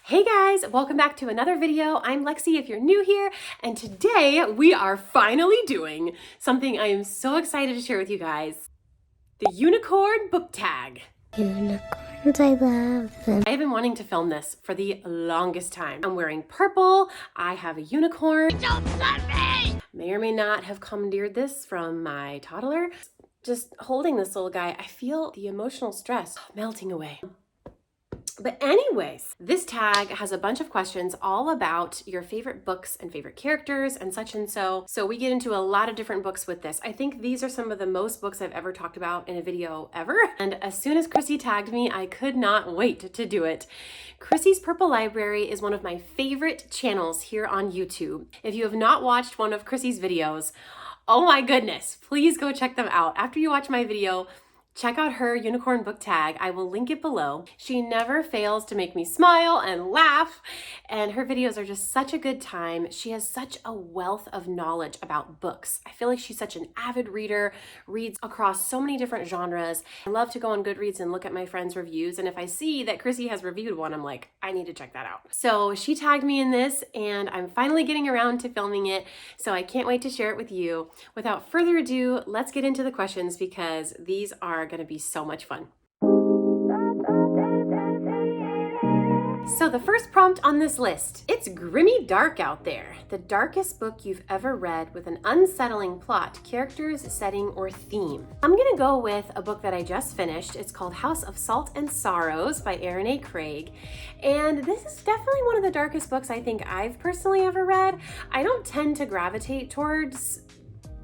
Hey guys, welcome back to another video. I'm Lexi if you're new here, and today we are finally doing something I am so excited to share with you guys. The unicorn book tag. Unicorns, I love them. I have been wanting to film this for the longest time. I'm wearing purple, I have a unicorn. Don't let me! May or may not have commandeered this from my toddler. Just holding this little guy, I feel the emotional stress melting away. But anyways, this tag has a bunch of questions all about your favorite books and favorite characters and such and so. So we get into a lot of different books with this. I think these are some of the most books I've ever talked about in a video ever. And as soon as Chrissy tagged me, I could not wait to do it. Chrissy's Purple Library is one of my favorite channels here on YouTube. If you have not watched one of Chrissy's videos, oh my goodness, please go check them out. After you watch my video, check out her unicorn book tag. I will link it below. She never fails to make me smile and laugh, and her videos are just such a good time. She has such a wealth of knowledge about books. I feel like she's such an avid reader, reads across so many different genres. I love to go on Goodreads and look at my friends' reviews, and if I see that Chrissy has reviewed one, I'm like, I need to check that out. So she tagged me in this, and I'm finally getting around to filming it, so I can't wait to share it with you. Without further ado, let's get into the questions because these are going to be so much fun. So the first prompt on this list, it's Grimmy Dark out there. The darkest book you've ever read with an unsettling plot, characters, setting, or theme. I'm gonna go with a book that I just finished. It's called House of Salt and Sorrows by Erin A. Craig. And this is definitely one of the darkest books I think I've personally ever read. I don't tend to gravitate towards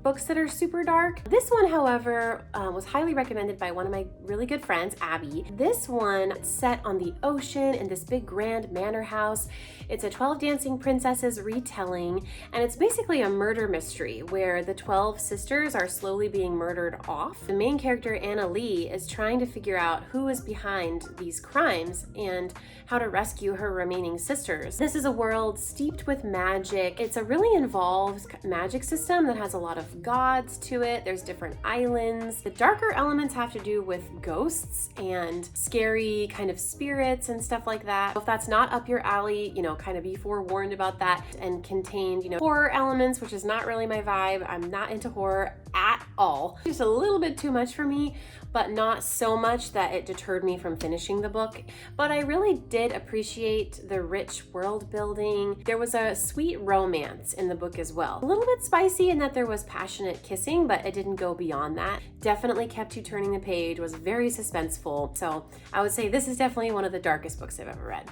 books that are super dark. This one, however, was highly recommended by one of my really good friends, Abby. This one set on the ocean in this big grand manor house. It's a 12 Dancing Princesses retelling, and it's basically a murder mystery where the 12 sisters are slowly being murdered off. The main character, Anna Lee, is trying to figure out who is behind these crimes and how to rescue her remaining sisters. This is a world steeped with magic. It's a really involved magic system that has a lot of gods to it. There's different islands. The darker elements have to do with ghosts and scary kind of spirits and stuff like that. If that's not up your alley, kind of be forewarned about that. And contained, horror elements, which is not really my vibe. I'm not into horror at all. Just a little bit too much for me, but not so much that it deterred me from finishing the book. But I really did appreciate the rich world building. There was a sweet romance in the book as well. A little bit spicy in that there was passionate kissing, but it didn't go beyond that. Definitely kept you turning the page, was very suspenseful. So I would say this is definitely one of the darkest books I've ever read.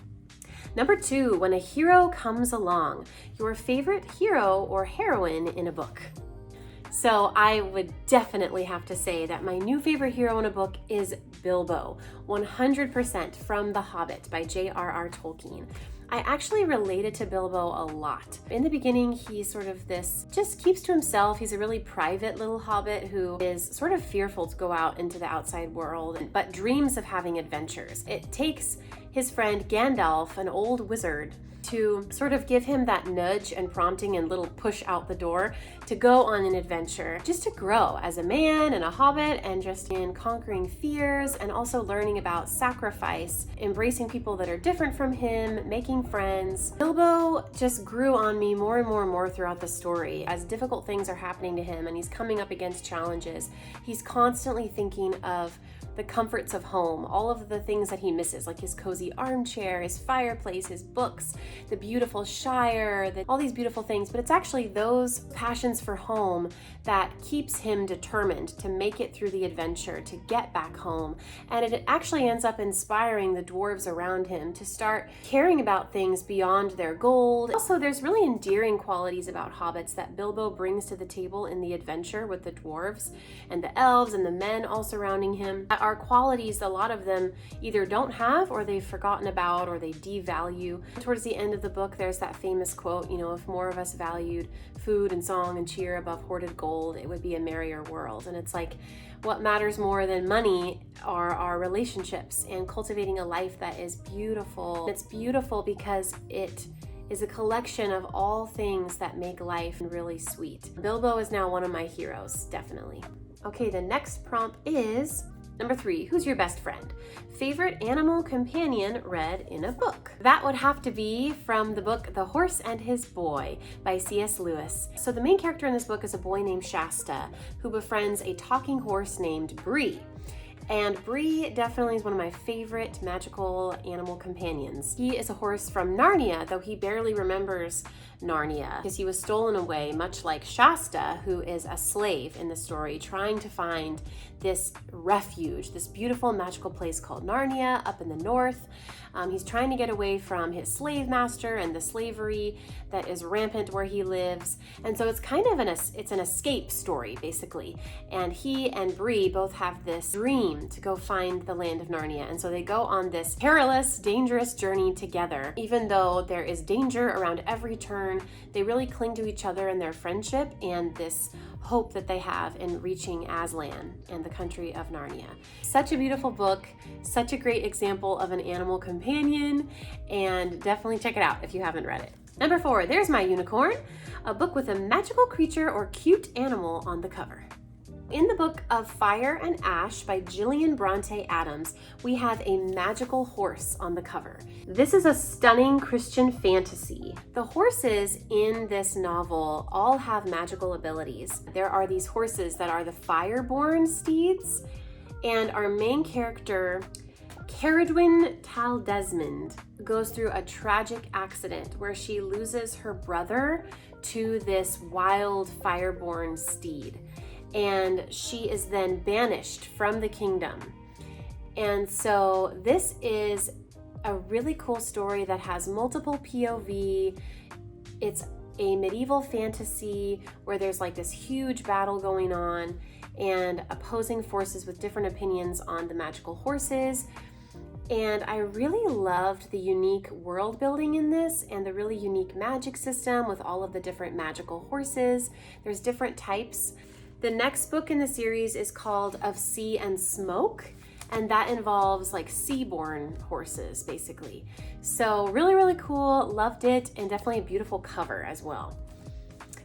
Number 2, When a Hero Comes Along, your favorite hero or heroine in a book. So I would definitely have to say that my new favorite hero in a book is Bilbo, 100% from The Hobbit by J.R.R. Tolkien. I actually related to Bilbo a lot. In the beginning, he's sort of just keeps to himself. He's a really private little hobbit who is sort of fearful to go out into the outside world, but dreams of having adventures. It takes his friend Gandalf, an old wizard, to sort of give him that nudge and prompting and little push out the door to go on an adventure, just to grow as a man and a hobbit, and just in conquering fears and also learning about sacrifice, embracing people that are different from him, making friends. Bilbo just grew on me more and more and more throughout the story. As difficult things are happening to him and he's coming up against challenges, he's constantly thinking of the comforts of home, all of the things that he misses, like his cozy armchair, his fireplace, his books, the beautiful Shire, all these beautiful things. But it's actually those passions for home that keeps him determined to make it through the adventure, to get back home. And it actually ends up inspiring the dwarves around him to start caring about things beyond their gold. Also, there's really endearing qualities about hobbits that Bilbo brings to the table in the adventure with the dwarves and the elves and the men all surrounding him. Are qualities a lot of them either don't have, or they've forgotten about, or they devalue. Towards the end of the book, there's that famous quote, if more of us valued food and song and cheer above hoarded gold, it would be a merrier world. And it's like, what matters more than money are our relationships and cultivating a life that is beautiful. It's beautiful because it is a collection of all things that make life really sweet. Bilbo is now one of my heroes, definitely. Okay, the next prompt is, Number 3, who's your best friend? Favorite animal companion read in a book? That would have to be from the book The Horse and His Boy by C.S. Lewis. So the main character in this book is a boy named Shasta who befriends a talking horse named Bree. And Bree definitely is one of my favorite magical animal companions. He is a horse from Narnia, though he barely remembers Narnia because he was stolen away, much like Shasta, who is a slave in the story, trying to find this refuge, this beautiful magical place called Narnia up in the north. He's trying to get away from his slave master and the slavery that is rampant where he lives. And so it's kind of it's an escape story, basically. And he and Bree both have this dream to go find the land of Narnia. And so they go on this perilous, dangerous journey together. Even though there is danger around every turn, they really cling to each other and their friendship and this hope that they have in reaching Aslan and the country of Narnia. Such a beautiful book, such a great example of an animal companion, and definitely check it out if you haven't read it. Number 4, There's My Unicorn, a book with a magical creature or cute animal on the cover. In the book of Fire and Ash by Jillian Bronte Adams, we have a magical horse on the cover. This is a stunning Christian fantasy. The horses in this novel all have magical abilities. There are these horses that are the fire-born steeds, and our main character, Caradwyn Tal Desmond, goes through a tragic accident where she loses her brother to this wild fire-born steed. And she is then banished from the kingdom. And so this is a really cool story that has multiple POV. It's a medieval fantasy where there's like this huge battle going on and opposing forces with different opinions on the magical horses. And I really loved the unique world building in this and the really unique magic system with all of the different magical horses. There's different types. The next book in the series is called Of Sea and Smoke, and that involves like sea-born horses, basically. So really, really cool, loved it, and definitely a beautiful cover as well.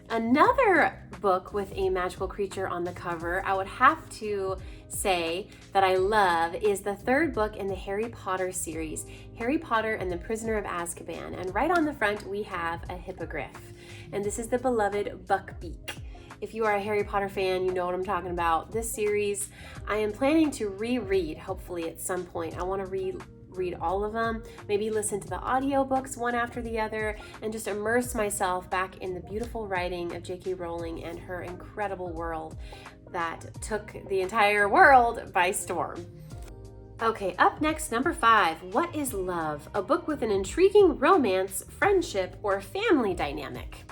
Another book with a magical creature on the cover I would have to say that I love is the 3rd book in the Harry Potter series, Harry Potter and the Prisoner of Azkaban. And right on the front we have a hippogriff, and this is the beloved Buckbeak. If you are a Harry Potter fan, you know what I'm talking about. This series, I am planning to reread, hopefully at some point. I want to read all of them, maybe listen to the audiobooks one after the other, and just immerse myself back in the beautiful writing of J.K. Rowling and her incredible world that took the entire world by storm. Okay, up next, number 5, What is Love? A book with an intriguing romance, friendship, or family dynamic.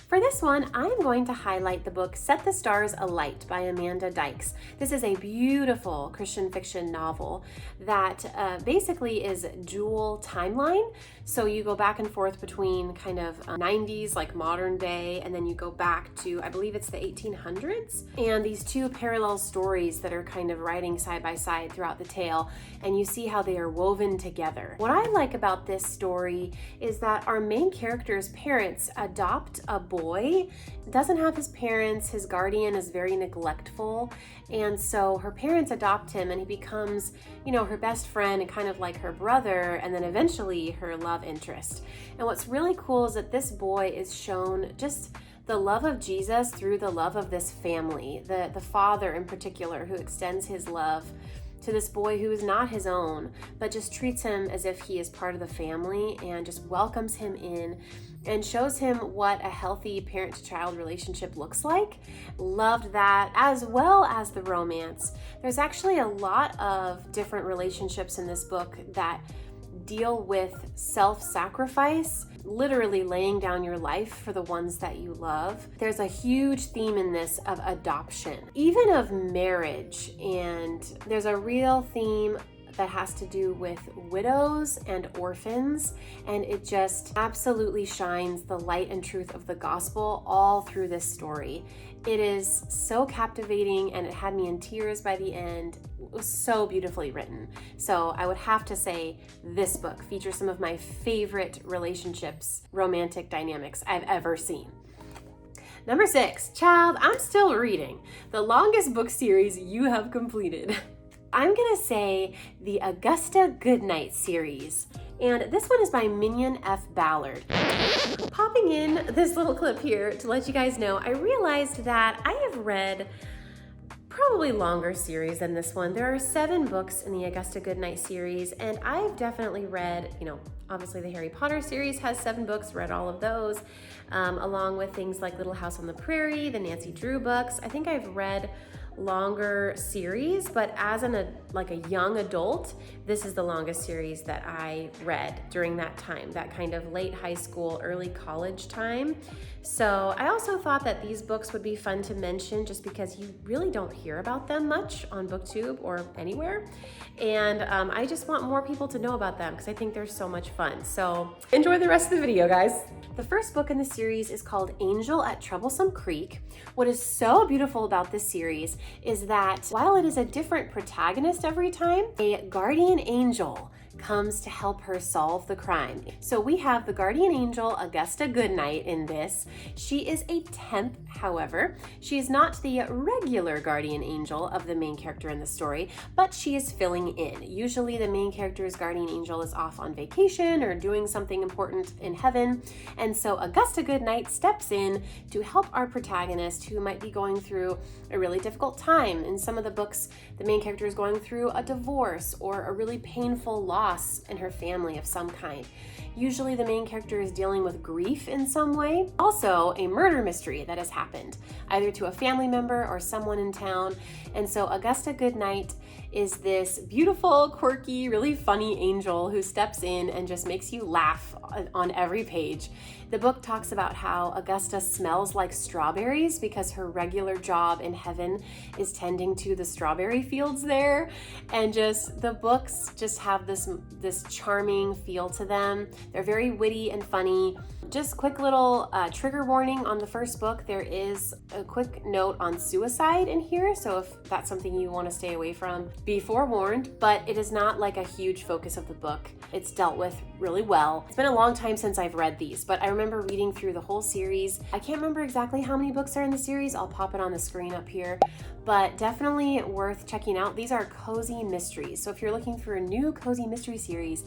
For this one, I'm going to highlight the book Set the Stars Alight by Amanda Dykes. This is a beautiful Christian fiction novel that basically is dual timeline. So you go back and forth between kind of 90s, like modern day, and then you go back to, I believe it's the 1800s. And these two parallel stories that are kind of riding side by side throughout the tale, and you see how they are woven together. What I like about this story is that our main character's parents adopt a boy, doesn't have his parents, his guardian is very neglectful, and so her parents adopt him and he becomes, her best friend and kind of like her brother, and then eventually her love interest. And what's really cool is that this boy is shown just the love of Jesus through the love of this family, the father in particular, who extends his love to this boy who is not his own, but just treats him as if he is part of the family and just welcomes him in and shows him what a healthy parent-to-child relationship looks like. Loved that, as well as the romance. There's actually a lot of different relationships in this book that deal with self-sacrifice, literally laying down your life for the ones that you love. There's a huge theme in this of adoption, even of marriage, and there's a real theme that has to do with widows and orphans, and it just absolutely shines the light and truth of the gospel all through this story. It is so captivating, and it had me in tears by the end. It was so beautifully written. So I would have to say this book features some of my favorite relationships, romantic dynamics I've ever seen. Number 6, Child I'm Still Reading, the longest book series you have completed. I'm gonna say the Augusta Goodnight series. And this one is by Minion F. Ballard. Popping in this little clip here to let you guys know, I realized that I have read probably longer series than this one. There are 7 books in the Augusta Goodnight series, and I've definitely read, obviously the Harry Potter series has 7 books, read all of those, along with things like Little House on the Prairie, the Nancy Drew books. I think I've read longer series, but as a young adult, this is the longest series that I read during that time, that kind of late high school, early college time. So I also thought that these books would be fun to mention just because you really don't hear about them much on BookTube or anywhere. And I just want more people to know about them because I think they're so much fun. So enjoy the rest of the video, guys. The first book in the series is called Angel at Troublesome Creek. What is so beautiful about this series is that while it is a different protagonist every time, a guardian angel comes to help her solve the crime. So we have the guardian angel, Augusta Goodnight, in this. She is a temp, however. She is not the regular guardian angel of the main character in the story, but she is filling in. Usually the main character's guardian angel is off on vacation or doing something important in heaven, and so Augusta Goodnight steps in to help our protagonist who might be going through a really difficult time. In some of the books, the main character is going through a divorce or a really painful loss in her family of some kind. Usually the main character is dealing with grief in some way. Also, a murder mystery that has happened, either to a family member or someone in town. And so Augusta Goodnight is this beautiful, quirky, really funny angel who steps in and just makes you laugh on every page. The book talks about how Augusta smells like strawberries because her regular job in heaven is tending to the strawberry fields there. And just the books just have this charming feel to them. They're very witty and funny. Just quick little trigger warning on the first book. There is a quick note on suicide in here, so if that's something you want to stay away from, be forewarned, but it is not like a huge focus of the book. It's dealt with really well. It's been a long time since I've read these, but I remember reading through the whole series. I can't remember exactly how many books are in the series. I'll pop it on the screen up here, but definitely worth checking out. These are cozy mysteries, so if you're looking for a new cozy mystery series,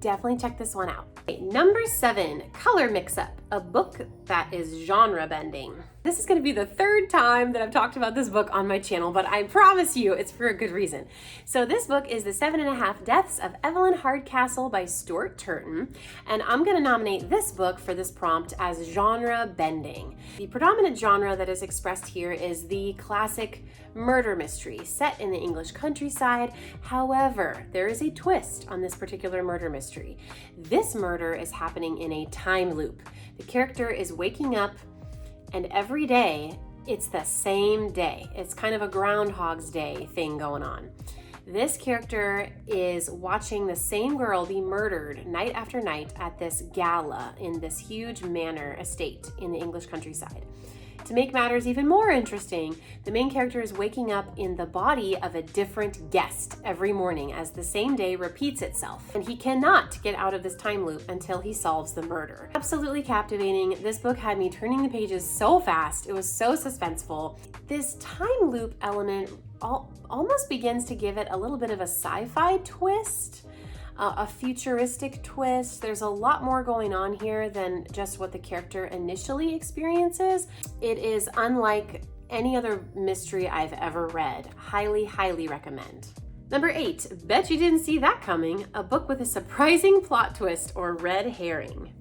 definitely check this one out. Okay, number 7, Color Mix-Up, a book that is genre bending. This is going to be the 3rd time that I've talked about this book on my channel, but I promise you it's for a good reason. So this book is The 7.5 Deaths of Evelyn Hardcastle by Stuart Turton, and I'm going to nominate this book for this prompt as genre bending. The predominant genre that is expressed here is the classic murder mystery set in the English countryside. However, there is a twist on this particular murder mystery. This murder is happening in a time loop. The character is waking up, and every day it's the same day. It's kind of a Groundhog's Day thing going on. This character is watching the same girl be murdered night after night at this gala in this huge manor estate in the English countryside. To make matters even more interesting, the main character is waking up in the body of a different guest every morning as the same day repeats itself, and he cannot get out of this time loop until he solves the murder. Absolutely captivating. This book had me turning the pages so fast. It was so suspenseful. This time loop element almost begins to give it a little bit of a sci-fi twist. A futuristic twist. There's a lot more going on here than just what the character initially experiences. It is unlike any other mystery I've ever read. Highly, highly recommend. Number 8, bet you didn't see that coming, a book with a surprising plot twist or red herring.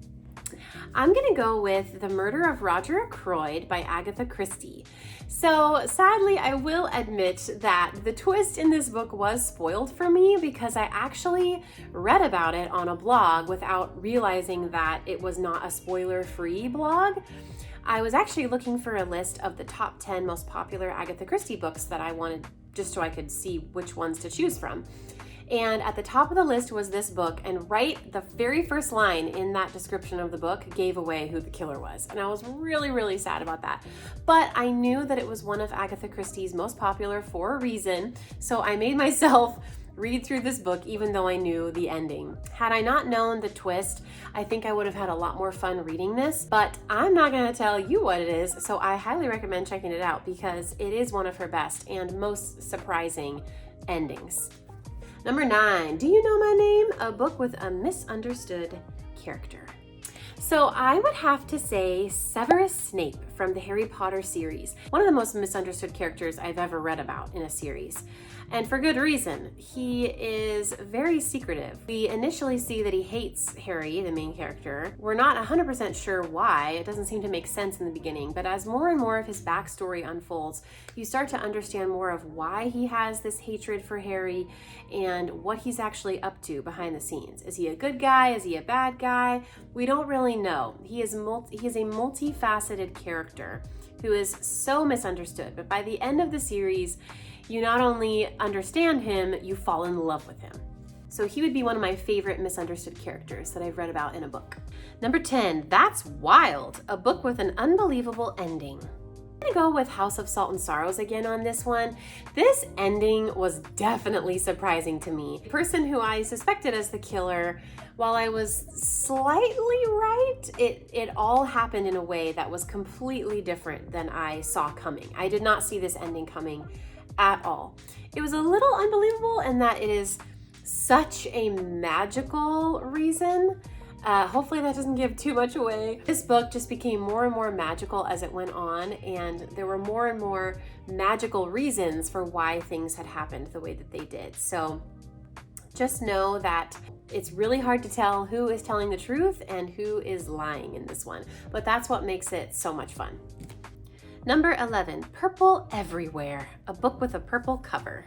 I'm gonna go with The Murder of Roger Ackroyd by Agatha Christie. So sadly, I will admit that the twist in this book was spoiled for me because I actually read about it on a blog without realizing that it was not a spoiler-free blog. I was actually looking for a list of the top 10 most popular Agatha Christie books that I wanted just so I could see which ones to choose from. And at the top of the list was this book, and right the very first line in that description of the book gave away who the killer was. And I was really, really sad about that. But I knew that it was one of Agatha Christie's most popular for a reason, so I made myself read through this book even though I knew the ending. Had I not known the twist, I think I would have had a lot more fun reading this, but I'm not gonna tell you what it is, so I highly recommend checking it out because it is one of her best and most surprising endings. Number 9, Do You Know My Name? A book with a misunderstood character. So I would have to say Severus Snape from the Harry Potter series. One of the most misunderstood characters I've ever read about in a series. And for good reason. He is very secretive. We initially see that he hates Harry, the main character. We're not 100% sure why. It doesn't seem to make sense in the beginning. But as more and more of his backstory unfolds, you start to understand more of why he has this hatred for Harry and what he's actually up to behind the scenes. Is he a good guy? Is he a bad guy? We don't really know. He is a multifaceted character who is so misunderstood. But by the end of the series, you not only understand him, you fall in love with him. So he would be one of my favorite misunderstood characters that I've read about in a book. Number 10, That's Wild, a book with an unbelievable ending. I'm gonna go with House of Salt and Sorrows again on this one. This ending was definitely surprising to me. The person who I suspected as the killer, while I was slightly right, it all happened in a way that was completely different than I saw coming. I did not see this ending coming at all. It was a little unbelievable in that it is such a magical reason. Hopefully that doesn't give too much away. This book just became more and more magical as it went on, and there were more and more magical reasons for why things had happened the way that they did. So just know that it's really hard to tell who is telling the truth and who is lying in this one, but that's what makes it so much fun. Number 11, Purple Everywhere, a book with a purple cover.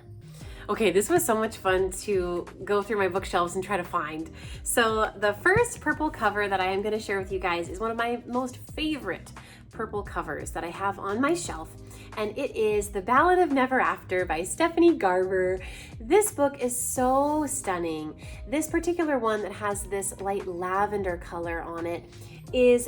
Okay, this was so much fun to go through my bookshelves and try to find. So the first purple cover that I am going to share with you guys is one of my most favorite purple covers that I have on my shelf, and it is The Ballad of Never After by Stephanie Garber. This book is so stunning. This particular one that has this light lavender color on it is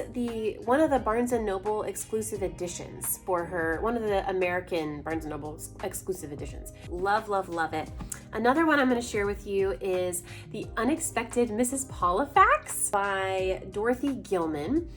one of the Barnes & Noble exclusive editions for her, one of the American Barnes & Noble exclusive editions. Love, love, love it. Another one I'm going to share with you is The Unexpected Mrs. Paulifax by Dorothy Gilman.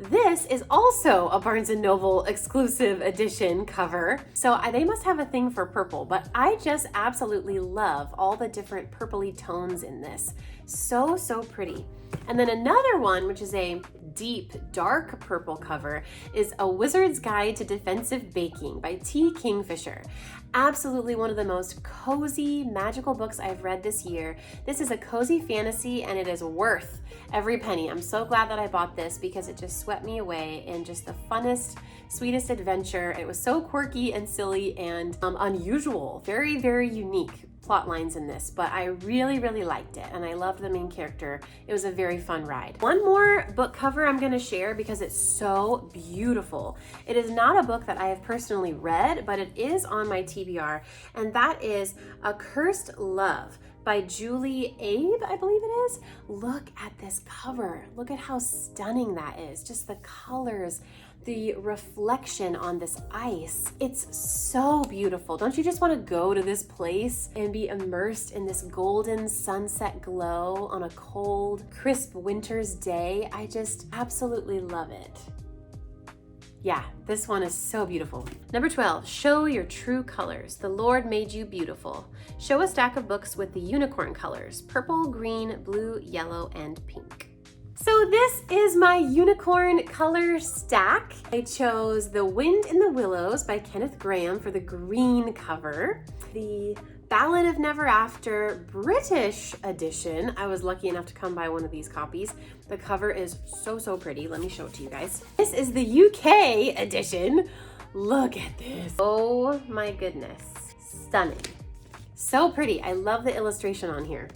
This is also a Barnes & Noble exclusive edition cover. So they must have a thing for purple, but I just absolutely love all the different purpley tones in this. So, so pretty. And then another one, which is a deep, dark purple cover, is A Wizard's Guide to Defensive Baking by T. Kingfisher. Absolutely one of the most cozy, magical books I've read this year. This is a cozy fantasy and it is worth every penny. I'm so glad that I bought this because it just swept me away in just the funnest, sweetest adventure. It was so quirky and silly and unusual. Very, very unique plot lines in this, but I really, really liked it and I loved the main character. It was a very fun ride. One more book cover I'm going to share because it's so beautiful. It is not a book that I have personally read, but it is on my TBR, and that is A Cursed Love by Julie Abe, I believe it is. Look at this cover. Look at how stunning that is. Just the colors, the reflection on this ice. It's so beautiful. Don't you just want to go to this place and be immersed in this golden sunset glow on a cold, crisp winter's day? I just absolutely love it. Yeah, this one is so beautiful. Number 12, Show Your True Colors. The Lord Made You Beautiful. Show a stack of books with the unicorn colors: purple, green, blue, yellow, and pink. So this is my unicorn color stack. I chose The Wind in the Willows by Kenneth Grahame for the green cover. The Ballad of Never After British edition. I was lucky enough to come by one of these copies. The cover is so, so pretty. Let me show it to you guys. This is the UK edition. Look at this. Oh my goodness. Stunning. So pretty. I love the illustration on here.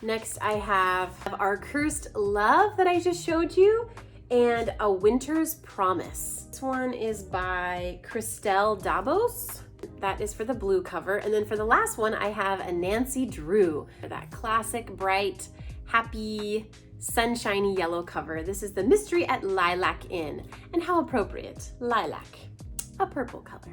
Next, I have Our Cursed Love that I just showed you, and A Winter's Promise. This one is by Christelle Dabos. That is for the blue cover. And then for the last one, I have a Nancy Drew, that classic, bright, happy, sunshiny yellow cover. This is The Mystery at Lilac Inn. And how appropriate, lilac, a purple color.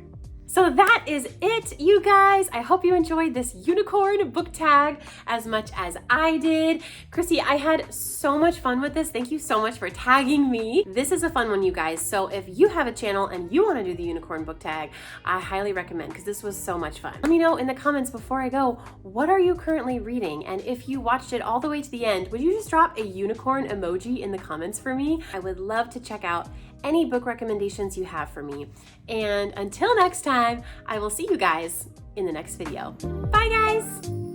So that is it, you guys. I hope you enjoyed this unicorn book tag as much as I did. Chrissy, I had so much fun with this. Thank you so much for tagging me. This is a fun one, you guys. So if you have a channel and you want to do the unicorn book tag, I highly recommend, because this was so much fun. Let me know in the comments before I go, what are you currently reading? And if you watched it all the way to the end, would you just drop a unicorn emoji in the comments for me? I would love to check out any book recommendations you have for me. And until next time, I will see you guys in the next video. Bye, guys.